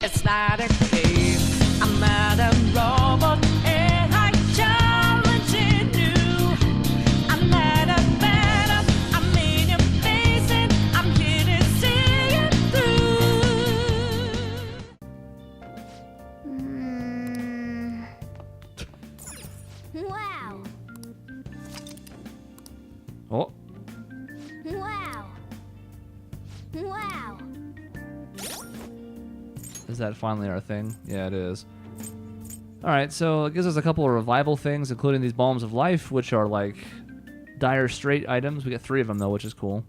It's not a game. I'm not a robot, and I challenge you. I'm not a phantom. I'm in your face, and I'm here to see you through. Wow. Oh. Wow. Wow. Is that finally our thing? Yeah, it is. Alright, so it gives us a couple of revival things, including these Balms of Life, which are like dire straight items. We get 3 of them, though, which is cool.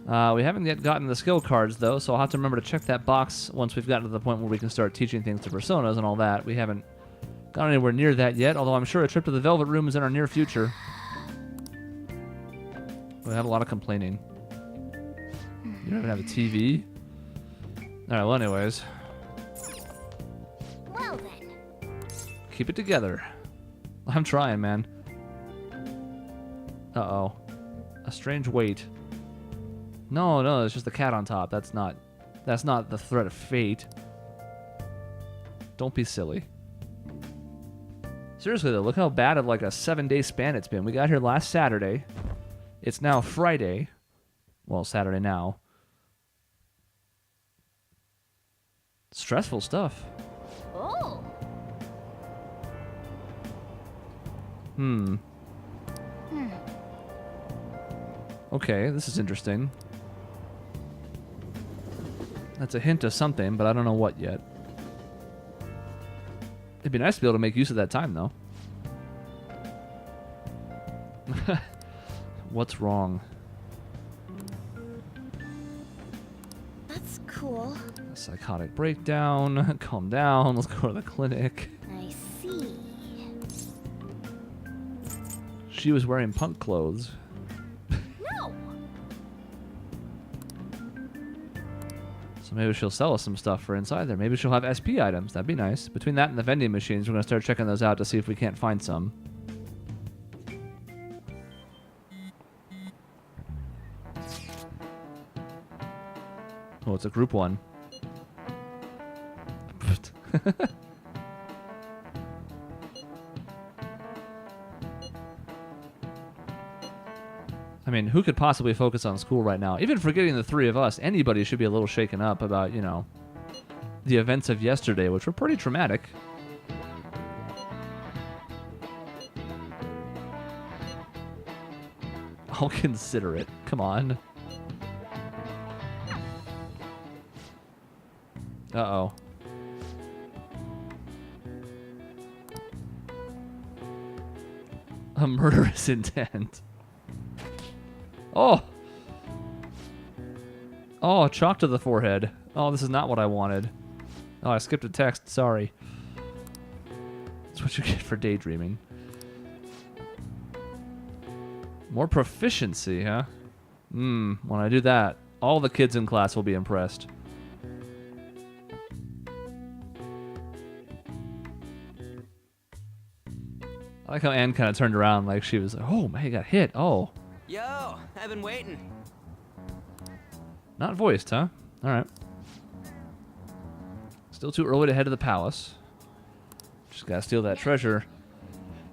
We haven't yet gotten the skill cards, though, so I'll have to remember to check that box once we've gotten to the point where we can start teaching things to personas and all that. We haven't gone anywhere near that yet, although I'm sure a trip to the Velvet Room is in our near future. We have a lot of complaining. You don't even have a TV? Alright, well anyways. Well then. Keep it together. I'm trying, man. Uh-oh. A strange weight. No, it's just the cat on top. That's not the threat of fate. Don't be silly. Seriously though, look how bad of like a 7-day span it's been. We got here last Saturday. It's now Friday. Well, Saturday now. Stressful stuff. Oh. Okay, this is interesting. That's a hint of something, but I don't know what yet. It'd be nice to be able to make use of that time, though. What's wrong? That's cool. A psychotic breakdown. Calm down. Let's go to the clinic. I see. She was wearing punk clothes. No. So maybe she'll sell us some stuff for inside there. Maybe she'll have SP items. That'd be nice. Between that and the vending machines, we're going to start checking those out to see if we can't find some. Oh, it's a group one. I mean, who could possibly focus on school right now? Even forgetting the 3 of us, anybody should be a little shaken up about, you know, the events of yesterday, which were pretty traumatic. I'll consider it. Come on. Uh-oh. A murderous intent. Oh! Oh, chalk to the forehead. Oh, this is not what I wanted. Oh, I skipped a text. Sorry. That's what you get for daydreaming. More proficiency, huh? When I do that, all the kids in class will be impressed. I like how Anne kind of turned around like she was like, oh, man, he got hit. Oh. Yo, I've been waiting. Not voiced, huh? All right. Still too early to head to the palace. Just gotta steal that treasure.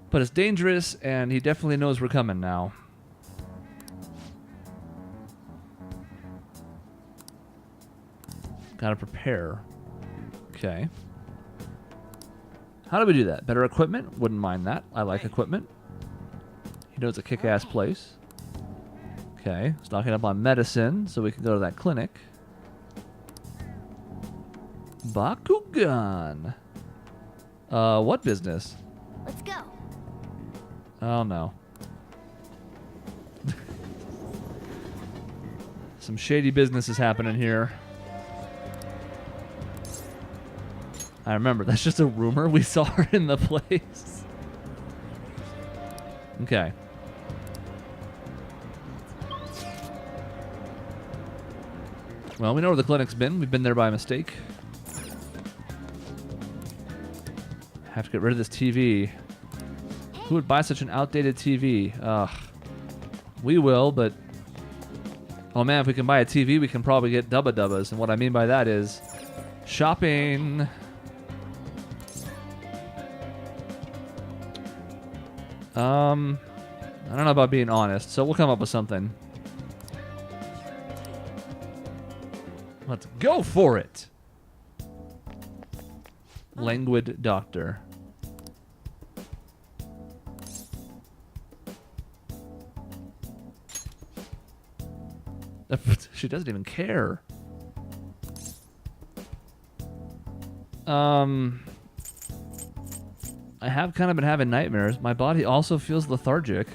But it's dangerous, and he definitely knows we're coming now. Gotta prepare. Okay. How do we do that? Better equipment? Wouldn't mind that. I like equipment. He knows a kick-ass place. Okay, stocking up on medicine so we can go to that clinic. Bakugan. What business? Let's go. Oh no. Some shady business is happening here. I remember, that's just a rumor. We saw her in the place. Okay. Well, we know where the clinic's been. We've been there by mistake. Have to get rid of this TV. Who would buy such an outdated TV? Ugh. We will, but... Oh man, if we can buy a TV, we can probably get Dubba Dubbas. And what I mean by that is... Shopping. I don't know about being honest, so we'll come up with something. Let's go for it. Languid doctor. She doesn't even care. I have kind of been having nightmares. My body also feels lethargic.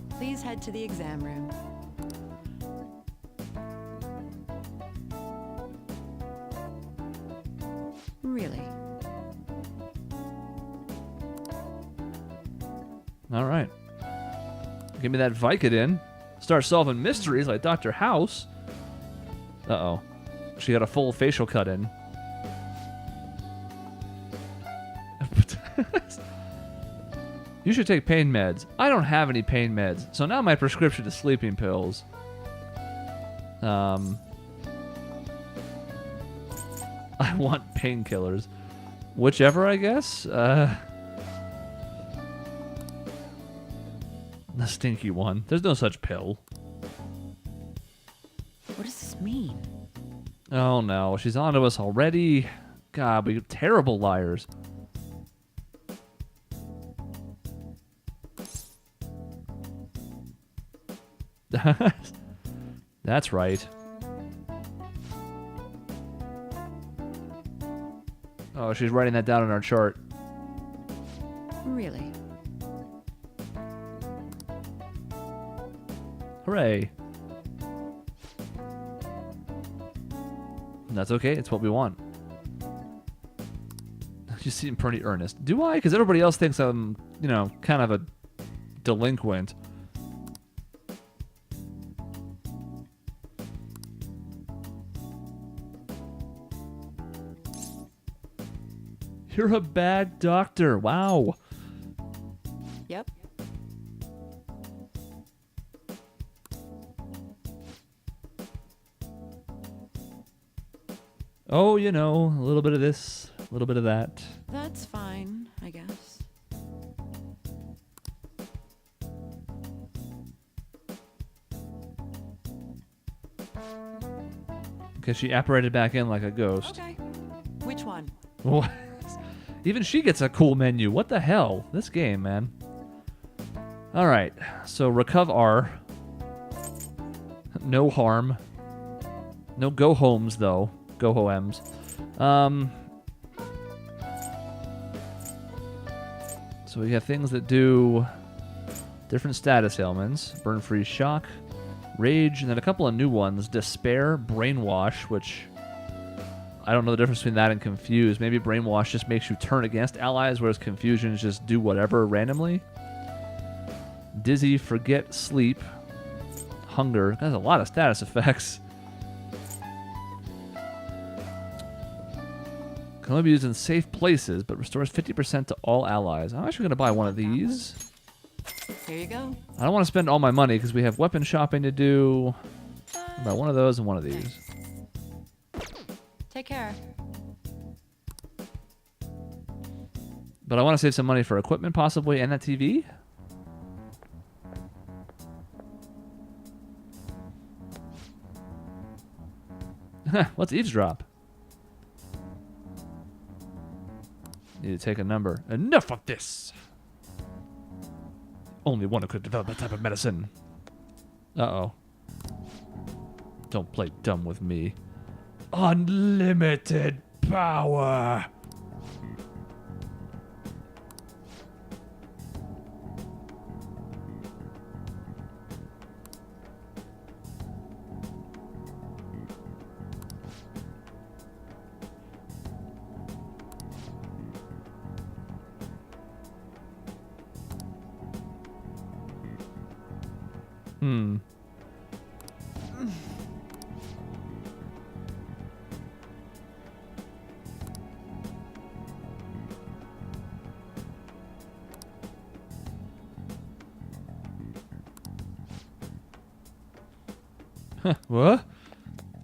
Please head to the exam room. Really? All right. Give me that Vicodin. Start solving mysteries like Dr. House. Uh-oh. She got a full facial cut in. You should take pain meds. I don't have any pain meds, so now my prescription is sleeping pills. I want painkillers. Whichever, I guess. The stinky one. There's no such pill. What does this mean? Oh no, she's onto us already. God, we're terrible liars. That's right. Oh, she's writing that down in our chart. Really? Hooray. That's okay, it's what we want. You seem pretty earnest. Do I? Because everybody else thinks I'm, you know, kind of a delinquent. You're a bad doctor. Wow. Yep. Oh, you know, a little bit of this, a little bit of that. That's fine, I guess. Because she apparated back in like a ghost. Okay. Which one? What? Even she gets a cool menu. What the hell? This game, man. All right. So Recuv R. No harm. No go homes though. Go hoems. So we have things that do different status ailments. Burn free shock, rage, and then a couple of new ones. Despair, brainwash, which I don't know the difference between that and confuse. Maybe brainwash just makes you turn against allies, whereas confusion is just do whatever randomly. Dizzy, forget, sleep, hunger. That's a lot of status effects. Can only be used in safe places, but restores 50% to all allies. I'm actually going to buy one of these. Here you go. I don't want to spend all my money because we have weapon shopping to do. I'll buy one of those and one of these. Take care. But I want to save some money for equipment possibly and that TV. What's eavesdrop? Need to take a number. Enough of this! Only one who could develop that type of medicine. Uh-oh. Don't play dumb with me. Unlimited power! What?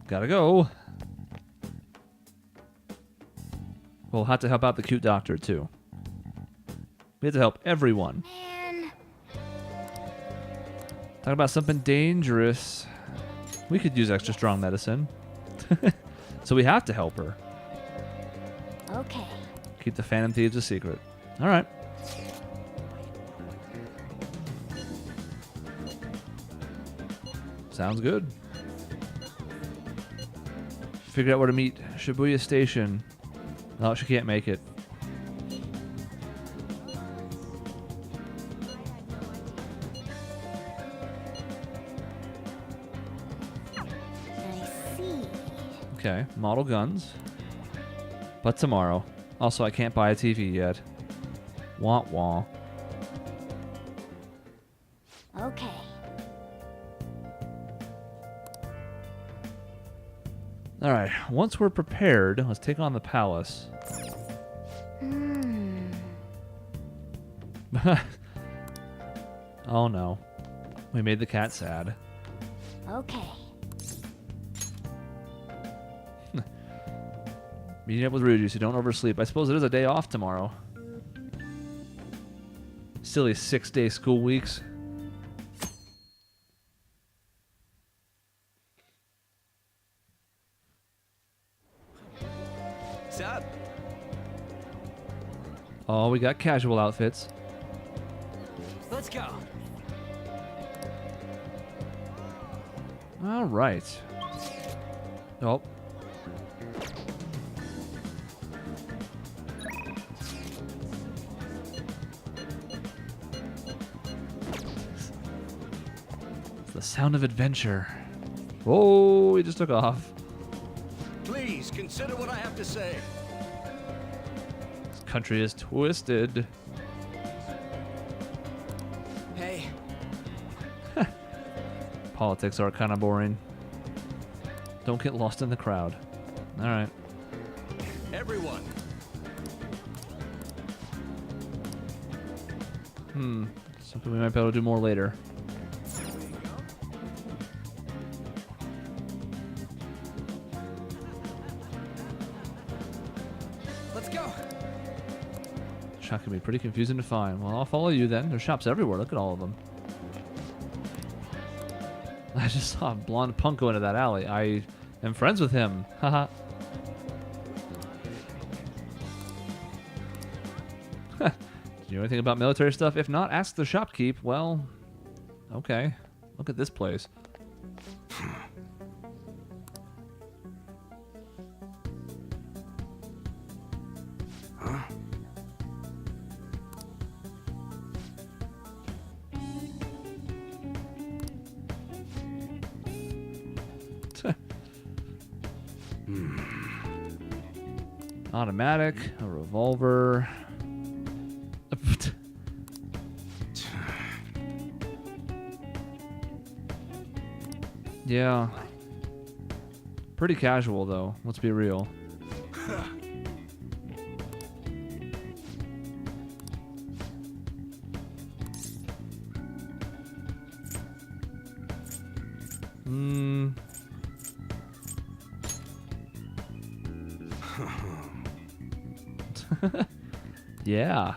Gotta go. We'll have to help out the cute doctor, too. We have to help everyone. Man. Talk about something dangerous. We could use extra strong medicine. So we have to help her. Okay. Keep the Phantom Thieves a secret. All right. Sounds good. Figure out where to meet. Shibuya Station. No, she can't make it. I see. Okay, model guns. But tomorrow. Also, I can't buy a TV yet. Wah wah. Okay. Alright, once we're prepared, let's take on the palace. Hmm. Oh no. We made the cat sad. Okay. Meeting up with Ryuji, so don't oversleep. I suppose it is a day off tomorrow. Silly 6-day school weeks. Sup? Oh, we got casual outfits. Let's go. All right. Oh. It's the sound of adventure. Oh, he just took off. Please consider what I have to say. This country is twisted. Hey, Politics are kind of boring. Don't get lost in the crowd. All right. everyone. Something we might be able to do more later. Let's go. Shop can be pretty confusing to find. Well, I'll follow you then. There's shops everywhere. Look at all of them. I just saw a blonde punk go into that alley. I am friends with him. Haha. Do you know anything about military stuff? If not, ask the shopkeep. Well, okay. Look at this place. Automatic, a revolver. Yeah. Pretty casual though, let's be real. Yeah.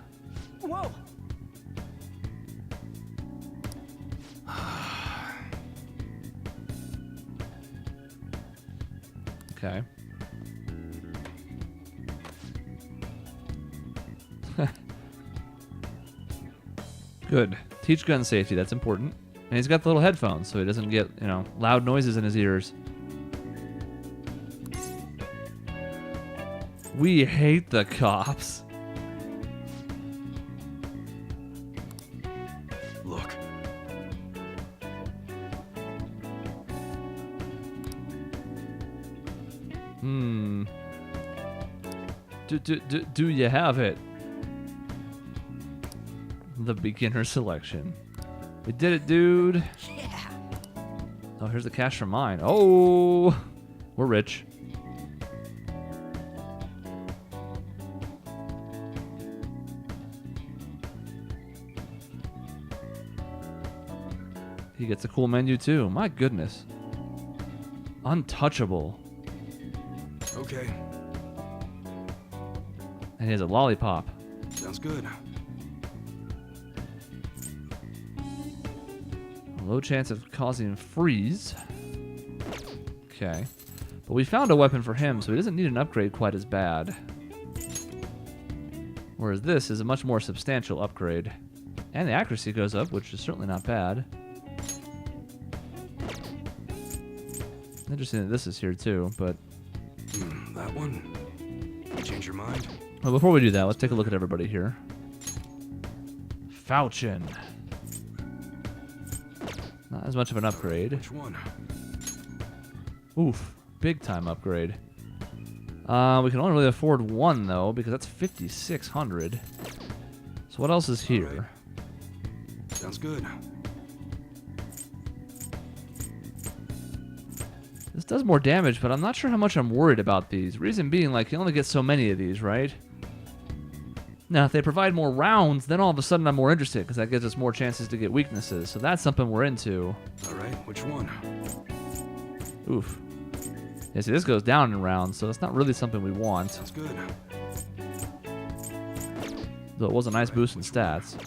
Whoa. Okay. Good. Teach gun safety, that's important. And he's got the little headphones so he doesn't get, loud noises in his ears. We hate the cops. Look. Do you have it? The beginner selection. We did it, dude. Yeah. Oh, here's the cash for mine. Oh, we're rich. He gets a cool menu too. My goodness. Untouchable. Okay. And he has a lollipop. Sounds good. Low chance of causing freeze. Okay. But we found a weapon for him, so he doesn't need an upgrade quite as bad. Whereas this is a much more substantial upgrade. And the accuracy goes up, which is certainly not bad. Interesting that this is here too, but... That one? You change your mind? Well, before we do that, let's take a look at everybody here. Falchion. Not as much of an upgrade. Which one? Oof. Big time upgrade. We can only really afford one, though, because that's 5,600. So what else is here? Alright. Sounds good. This does more damage, but I'm not sure how much I'm worried about these. Reason being, like, you only get so many of these, right? Now, if they provide more rounds, then all of a sudden I'm more interested, because that gives us more chances to get weaknesses. So that's something we're into. Alright, which one? Oof. Yeah, see, this goes down in rounds, so it's not really something we want. Sounds good. Though it was a nice boost in stats.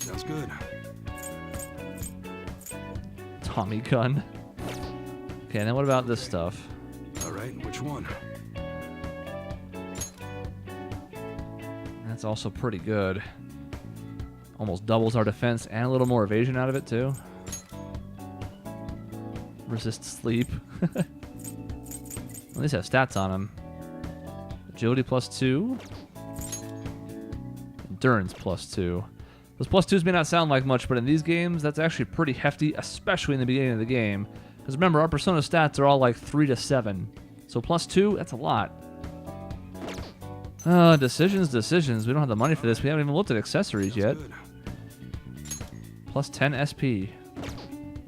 Sounds good. Tommy gun. Okay, and then what about this stuff? Alright, which one? That's also pretty good. Almost doubles our defense and a little more evasion out of it, too. Resist sleep. At least have stats on him. Agility +2. Endurance +2. Those +2s may not sound like much, but in these games, that's actually pretty hefty, especially in the beginning of the game. Because remember, our Persona stats are all like 3 to 7. So +2, that's a lot. Decisions. We don't have the money for this. We haven't even looked at accessories yet. Good. +10 SP.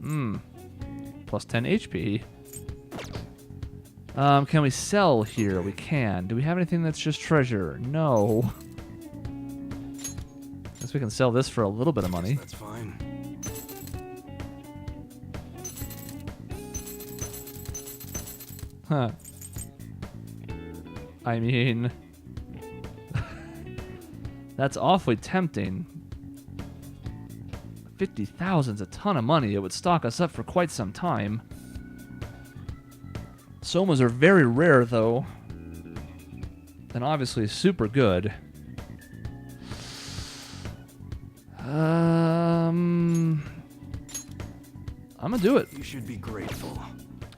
+10 HP. Can we sell here? We can. Do we have anything that's just treasure? No. Guess we can sell this for a little bit of money. That's fine. Huh. I mean... that's awfully tempting. 50,000's a ton of money. It would stock us up for quite some time. Somas are very rare, though. And obviously super good. I'm gonna do it. You should be grateful.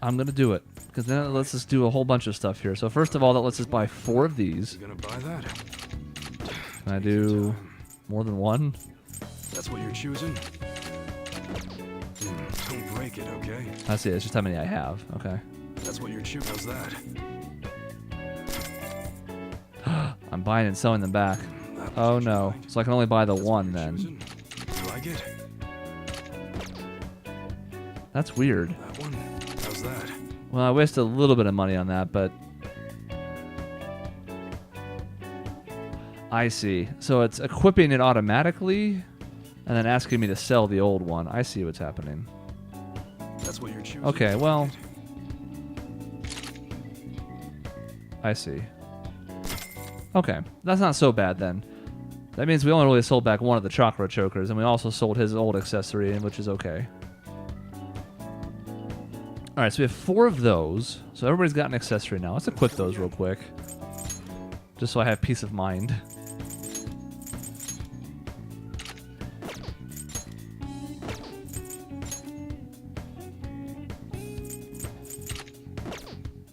I'm gonna do it. Because then it lets us do a whole bunch of stuff here. So first of all, that lets us buy 4 of these. You gonna buy that? Can I do more than one? That's what you're choosing? Don't break it, okay? I see, it's just how many I have. Okay. That's what you're choosing. How's that? I'm buying and selling them back. That was Oh what you no. liked. So I can only buy the That's what one you're then. choosing? You like it? That's weird. That one? How's that? Well, I wasted a little bit of money on that, but... I see. So it's equipping it automatically, and then asking me to sell the old one. I see what's happening. That's what you're choosing. Okay, well... right? I see. Okay, that's not so bad then. That means we only really sold back one of the chakra chokers, and we also sold his old accessory, which is okay. Alright, so we have 4 of those. So everybody's got an accessory now. Let's equip those real quick. Just so I have peace of mind.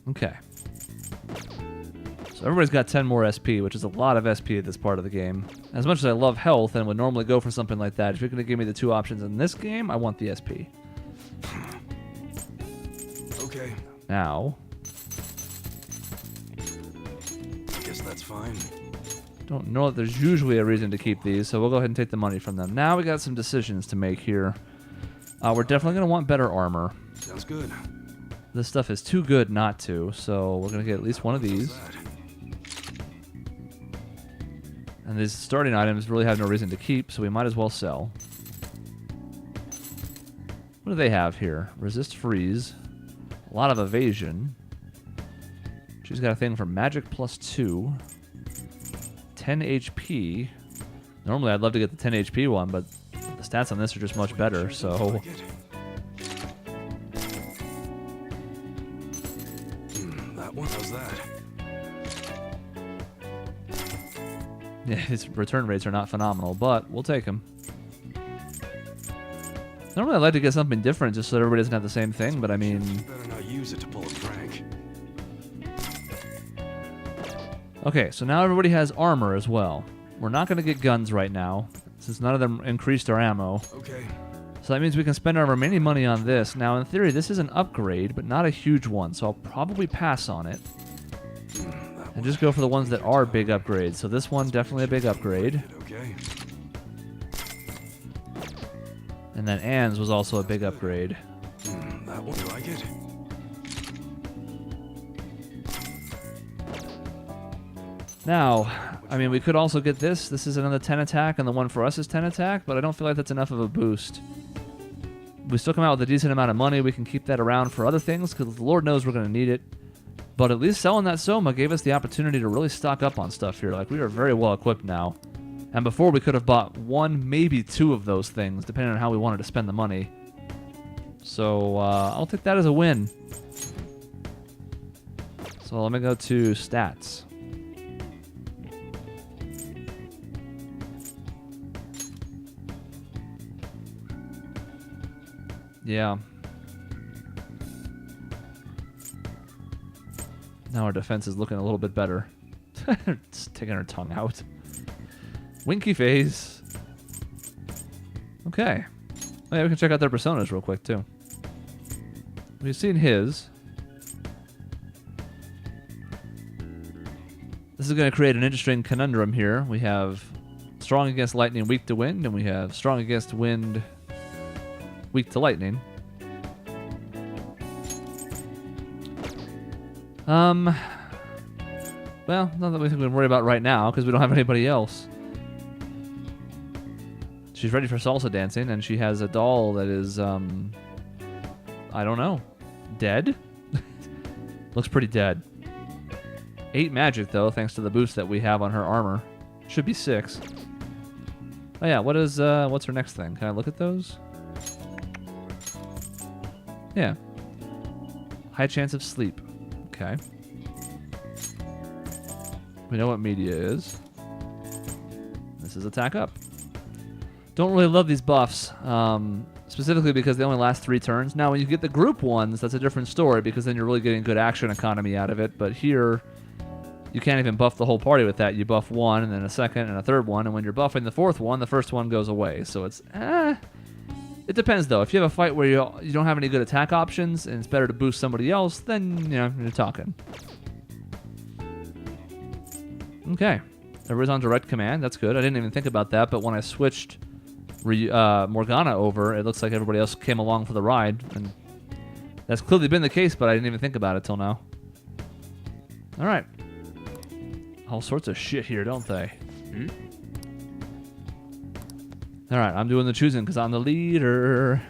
Okay. So everybody's got 10 more SP, which is a lot of SP at this part of the game. As much as I love health and would normally go for something like that, if you're going to give me the 2 options in this game, I want the SP. Okay. Now, I guess that's fine. don't know that there's usually a reason to keep these, so we'll go ahead and take the money from them. Now we got some decisions to make here. We're definitely going to want better armor. Sounds good. This stuff is too good not to, so we're going to get at least one of these. How's that? And these starting items really have no reason to keep, so we might as well sell. What do they have here? Resist freeze. A lot of evasion. She's got a thing for magic +2. 10 HP. Normally I'd love to get the 10 HP one, but the stats on this are just much better, so... That one, how's that? Yeah, his return rates are not phenomenal, but we'll take them. Normally I'd like to get something different just so that everybody doesn't have the same thing, but I mean... Better not use it to pull a prank. Okay, so now everybody has armor as well. We're not going to get guns right now, since none of them increased our ammo. Okay. So that means we can spend our remaining money on this. Now, in theory, this is an upgrade, but not a huge one, so I'll probably pass on it. And just go for the ones that are big upgrades. So this one, definitely a big upgrade. Okay. And then Anne's was also a big upgrade. That one, you like it? Now, I mean, we could also get this. This is another 10 attack, and the one for us is 10 attack, but I don't feel like that's enough of a boost. We still come out with a decent amount of money. We can keep that around for other things, because the Lord knows we're going to need it. But at least selling that Soma gave us the opportunity to really stock up on stuff here. Like, we are very well equipped now. And before, we could have bought one, maybe two of those things, depending on how we wanted to spend the money. So, I'll take that as a win. So let me go to stats. Yeah. Now our defense is looking a little bit better. Just taking her tongue out. Winky face. Okay. Oh, yeah, we can check out their personas real quick, too. We've seen his. This is going to create an interesting conundrum here. We have strong against lightning, weak to wind, and we have strong against wind, weak to lightning. Well, not that we can worry about right now, because we don't have anybody else. She's ready for salsa dancing, and she has a doll that is, I don't know, dead? Looks pretty dead. 8 magic, though, thanks to the boost that we have on her armor. Should be 6. Oh, yeah, what's her next thing? Can I look at those? Yeah. High chance of sleep. Okay. We know what media is. This is attack up. Don't really love these buffs, specifically because they only last 3 turns. Now, when you get the group ones, that's a different story because then you're really getting good action economy out of it. But here, you can't even buff the whole party with that. You buff one, and then a second, and a third one. And when you're buffing the 4th one, the first one goes away. So it's, It depends, though. If you have a fight where you don't have any good attack options, and it's better to boost somebody else, then, you know, you're talking. Okay. Everybody's on direct command. That's good. I didn't even think about that, but when I switched Morgana over, it looks like everybody else came along for the ride, and that's clearly been the case, but I didn't even think about it till now. All right. All sorts of shit here, don't they? All right, I'm doing the choosing because I'm the leader.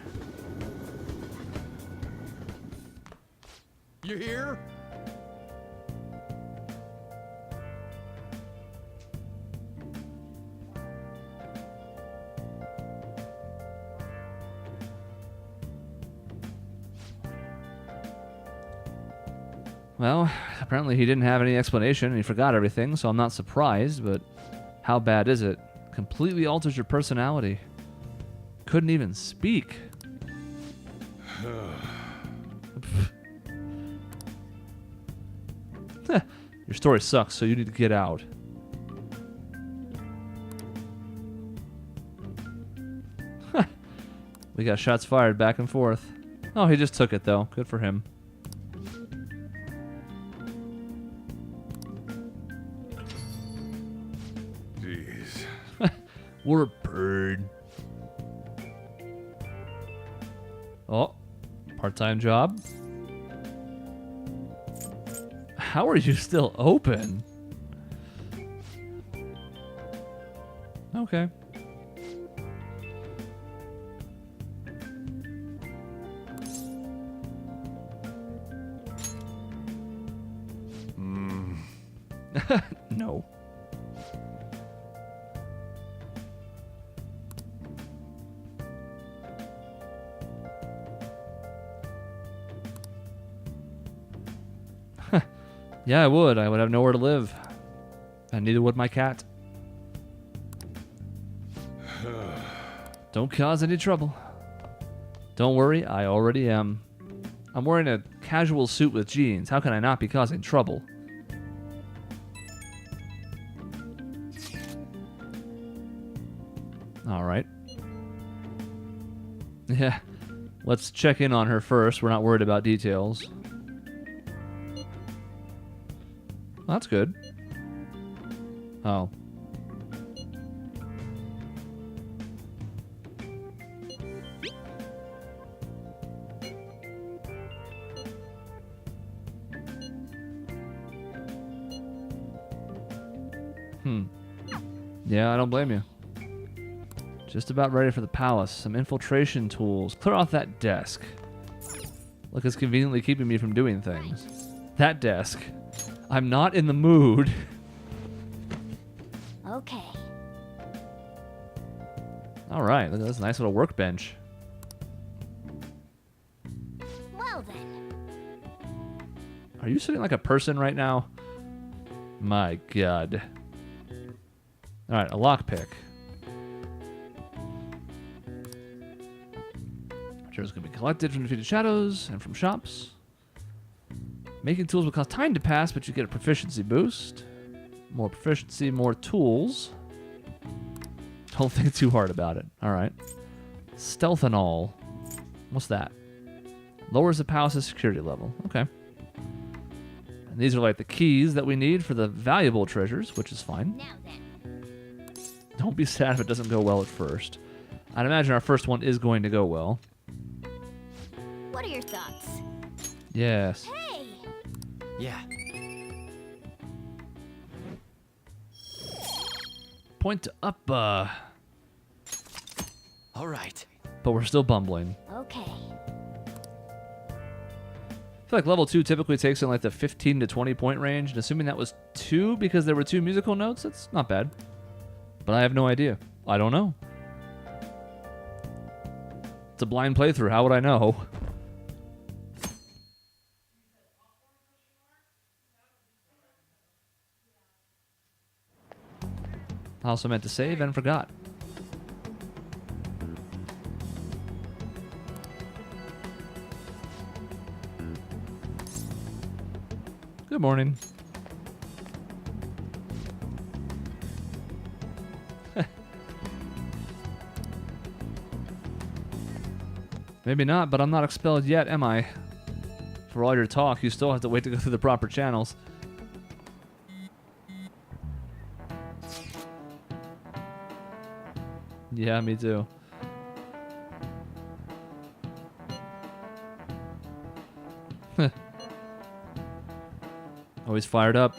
You here? Well, apparently he didn't have any explanation and he forgot everything, so I'm not surprised, but how bad is it? Completely alters your personality. Couldn't even speak. Your story sucks, so you need to get out. We got shots fired back and forth. Oh, he just took it, though. Good for him. Jeez. We're a bird. Oh, part-time job. How are you still open? Okay. No. Yeah, I would. I would have nowhere to live. And neither would my cat. Don't cause any trouble. Don't worry, I already am. I'm wearing a casual suit with jeans. How can I not be causing trouble? Alright. Yeah. Let's check in on her first. We're not worried about details. Well, that's good. Oh. Yeah, I don't blame you. Just about ready for the palace. Some infiltration tools. Clear off that desk. Look, it's conveniently keeping me from doing things. That desk. I'm not in the mood. Okay. All right, look at this nice little workbench. Well then. Are you sitting like a person right now? My God. All right, a lockpick. Materials can be collected from defeated shadows and from shops. Making tools will cause time to pass, but you get a proficiency boost. More proficiency, more tools. Don't think too hard about it. All right. Stealthanol. What's that? Lowers the palace's security level. Okay. And these are like the keys that we need for the valuable treasures, which is fine. Now then. Don't be sad if it doesn't go well at first. I'd imagine our first one is going to go well. What are your thoughts? Yes. Hey! Yeah. Point to up, All right. but we're still bumbling. Okay. I feel like level 2 typically takes in like the 15 to 20 point range, and assuming that was 2 because there were 2 musical notes, that's not bad. But I have no idea. I don't know. It's a blind playthrough. How would I know? I also meant to save and forgot. Good morning. Maybe not, but I'm not expelled yet, am I? For all your talk, you still have to wait to go through the proper channels. Yeah, me too. Always fired up.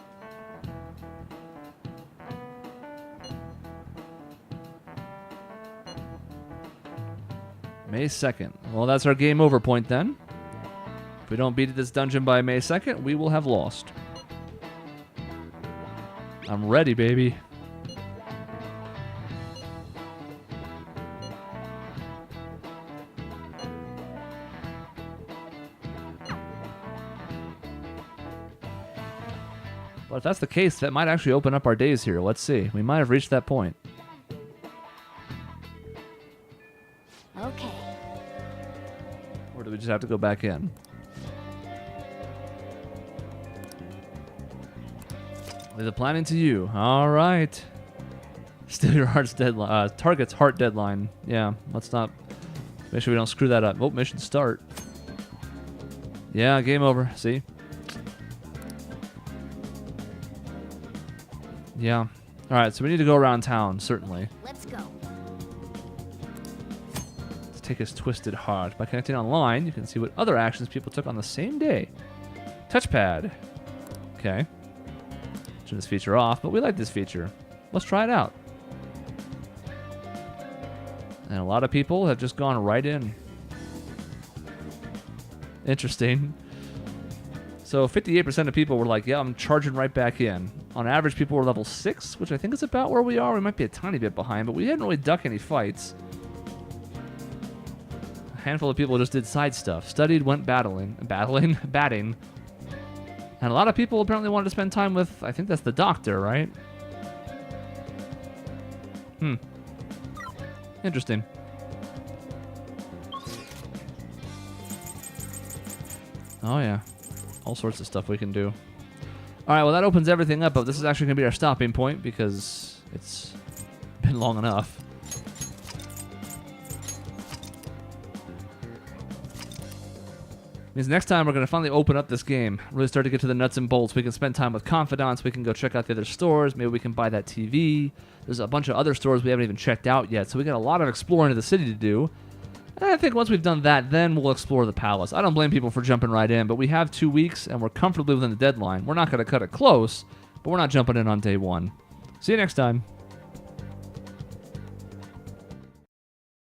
May 2nd. Well, that's our game over point then. If we don't beat this dungeon by May 2nd, we will have lost. I'm ready, baby. But if that's the case, that might actually open up our days here. Let's see. We might have reached that point. Okay. Or do we just have to go back in? Leave the planning to you. All right. Steal your heart's deadline. Target's heart deadline. Yeah, let's not. Make sure we don't screw that up. Oh, mission start. Yeah, game over. See? Yeah. All right, so we need to go around town, certainly. Let's go. Let's take his twisted heart. By connecting online, you can see what other actions people took on the same day. Touchpad. Okay. Turn this feature off, but we like this feature. Let's try it out. And a lot of people have just gone right in. Interesting. So 58% of people were like, yeah, I'm charging right back in. On average, people were level 6, which I think is about where we are. We might be a tiny bit behind, but we didn't really duck any fights. A handful of people just did side stuff. Studied, went batting. And a lot of people apparently wanted to spend time with, I think that's the doctor, right? Interesting. Oh, yeah. All sorts of stuff we can do. All right, well, that opens everything up, but this is actually going to be our stopping point because it's been long enough. Means next time we're going to finally open up this game, really start to get to the nuts and bolts. We can spend time with confidants. We can go check out the other stores. Maybe we can buy that TV. There's a bunch of other stores we haven't even checked out yet, so we got a lot of exploring of the city to do. And I think once we've done that, then we'll explore the palace. I don't blame people for jumping right in, but we have 2 weeks, and we're comfortably within the deadline. We're not going to cut it close, but we're not jumping in on day one. See you next time.